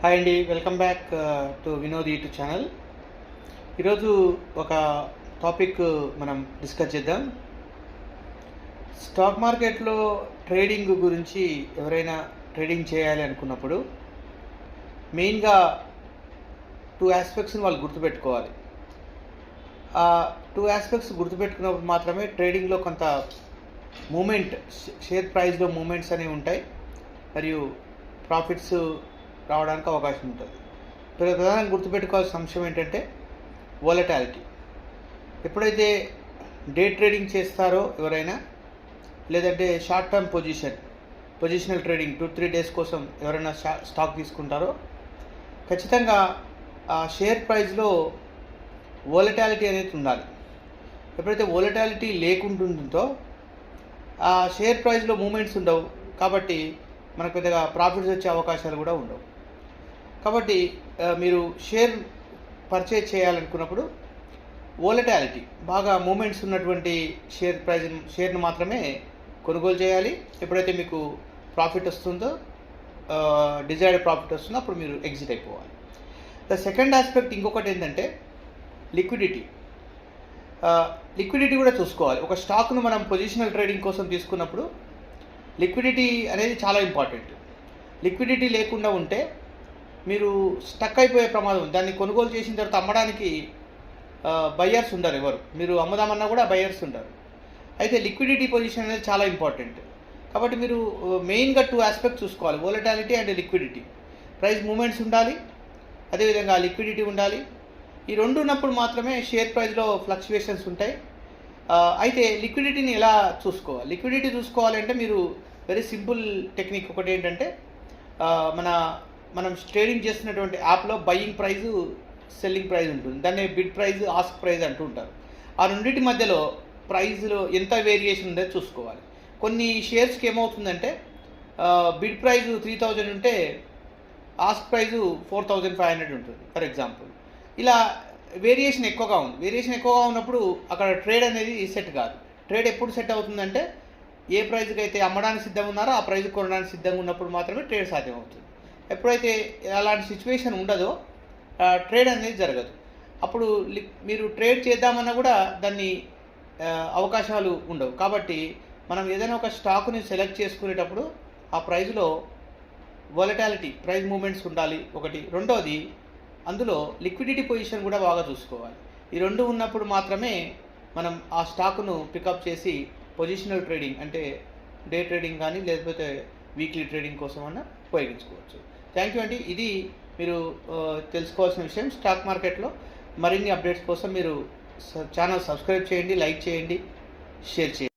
Hi అండి, welcome back to Vinod YouTube channel. ఈరోజు ఒక టాపిక్ మనం డిస్కస్ చేద్దాం. స్టాక్ మార్కెట్లో ట్రేడింగ్ గురించి ఎవరైనా ట్రేడింగ్ చేయాలి అనుకున్నప్పుడు మెయిన్గా 2 ఆస్పెక్ట్స్ని వాళ్ళు గుర్తుపెట్టుకోవాలి. ఆ 2 ఆస్పెక్ట్స్ గుర్తుపెట్టుకున్నప్పుడు మాత్రమే ట్రేడింగ్లో కొంత మూమెంట్, షేర్ ప్రైస్లో మూమెంట్స్ అనేవి ఉంటాయి మరియు ప్రాఫిట్స్ రావడానికి అవకాశం ఉంటుంది. ప్రధానంగా గుర్తుపెట్టుకోవాల్సిన అంశం ఏంటంటే వోలటాలిటీ. ఎప్పుడైతే డే ట్రేడింగ్ చేస్తారో ఎవరైనా, లేదంటే short term positional trading 2-3 days కోసం ఎవరైనా స్టాక్ తీసుకుంటారో ఖచ్చితంగా ఆ షేర్ ప్రైస్లో వోలటాలిటీ అనేది ఉండాలి. ఎప్పుడైతే వోలటాలిటీ లేకుంటుందో ఆ షేర్ ప్రైస్లో మూమెంట్స్ ఉండవు, కాబట్టి మనకు పెద్దగా ప్రాఫిట్స్ వచ్చే అవకాశాలు కూడా ఉండవు. కాబట్టి మీరు షేర్ పర్చేజ్ చేయాలనుకున్నప్పుడు వోలటాలిటీ బాగా మూమెంట్స్ ఉన్నటువంటి షేర్ను మాత్రమే కొనుగోలు చేయాలి. ఎప్పుడైతే మీకు ప్రాఫిట్ వస్తుందో, డిజైర్డ్ ప్రాఫిట్ వస్తుందో అప్పుడు మీరు ఎగ్జిట్ అయిపోవాలి. ద సెకండ్ ఆస్పెక్ట్ ఇంకొకటి ఏంటంటే లిక్విడిటీ. లిక్విడిటీ కూడా చూసుకోవాలి. ఒక స్టాక్ను మనం పొజిషనల్ ట్రేడింగ్ కోసం తీసుకున్నప్పుడు లిక్విడిటీ అనేది చాలా ఇంపార్టెంట్. లిక్విడిటీ లేకుండా ఉంటే మీరు స్టక్ అయిపోయే ప్రమాదం. దాన్ని కొనుగోలు చేసిన తర్వాత అమ్మడానికి బయ్యర్స్ ఉండరు. ఎవరు మీరు అమ్ముదామన్నా కూడా బయ్యర్స్ ఉండరు. అయితే లిక్విడిటీ పొజిషన్ అనేది చాలా ఇంపార్టెంట్. కాబట్టి మీరు మెయిన్గా 2 ఆస్పెక్ట్స్ చూసుకోవాలి: volatility and liquidity. Price movements ఉండాలి, అదేవిధంగా లిక్విడిటీ ఉండాలి. ఈ రెండు ఉన్నప్పుడు మాత్రమే షేర్ ప్రైస్లో ఫ్లక్చువేషన్స్ ఉంటాయి. అయితే లిక్విడిటీని ఎలా చూసుకోవాలి? లిక్విడిటీ చూసుకోవాలంటే మీరు వెరీ సింపుల్ టెక్నిక్ ఒకటి ఏంటంటే, మనం ట్రేడింగ్ చేస్తున్నటువంటి యాప్లో బయింగ్ ప్రైజు, సెల్లింగ్ ప్రైజ్ ఉంటుంది. దాన్ని బిడ్ ప్రైజ్, ఆస్క్ ప్రైజ్ అంటూ ఉంటారు. ఆ రెండింటి మధ్యలో ప్రైజ్లో ఎంత వేరియేషన్ ఉందో చూసుకోవాలి. కొన్ని షేర్స్కి ఏమవుతుందంటే బిడ్ ప్రైజ్ 3000 ఉంటే ఆస్క్ ప్రైజు 4500 ఉంటుంది ఫర్ ఎగ్జాంపుల్. ఇలా వేరియేషన్ ఎక్కువగా ఉంది. వేరియేషన్ ఎక్కువగా ఉన్నప్పుడు అక్కడ ట్రేడ్ అనేది సెట్ కాదు. ట్రేడ్ ఎప్పుడు సెట్ అవుతుందంటే ఏ ప్రైజ్కి అయితే అమ్మడానికి సిద్ధంగా ఉన్నారో ఆ ప్రైజ్ కొనడానికి సిద్ధంగా ఉన్నప్పుడు మాత్రమే ట్రేడ్ సాధ్యమవుతుంది. ఎప్పుడైతే అలాంటి సిచ్యువేషన్ ఉండదో ట్రేడ్ అనేది జరగదు. అప్పుడు మీరు ట్రేడ్ చేద్దామన్నా కూడా దాన్ని అవకాశాలు ఉండవు. కాబట్టి మనం ఏదైనా ఒక స్టాక్ని సెలెక్ట్ చేసుకునేటప్పుడు ఆ ప్రైజ్లో వోలటాలిటీ, ప్రైస్ మూమెంట్స్ ఉండాలి ఒకటి. రెండోది, అందులో లిక్విడిటీ పొజిషన్ కూడా బాగా చూసుకోవాలి. ఈ రెండు ఉన్నప్పుడు మాత్రమే మనం ఆ స్టాక్ను పికప్ చేసి పొజిషనల్ ట్రేడింగ్ అంటే డే ట్రేడింగ్ కానీ లేకపోతే వీక్లీ ట్రేడింగ్ కోసం అన్నా ఉపయోగించుకోవచ్చు. థ్యాంక్ యూ అండి. ఇది మీరు తెలుసుకోవాల్సిన విషయం. స్టాక్ మార్కెట్లో మరిన్ని అప్డేట్స్ కోసం మీరు ఛానల్ సబ్స్క్రైబ్ చేయండి, లైక్ చేయండి, షేర్ చేయండి.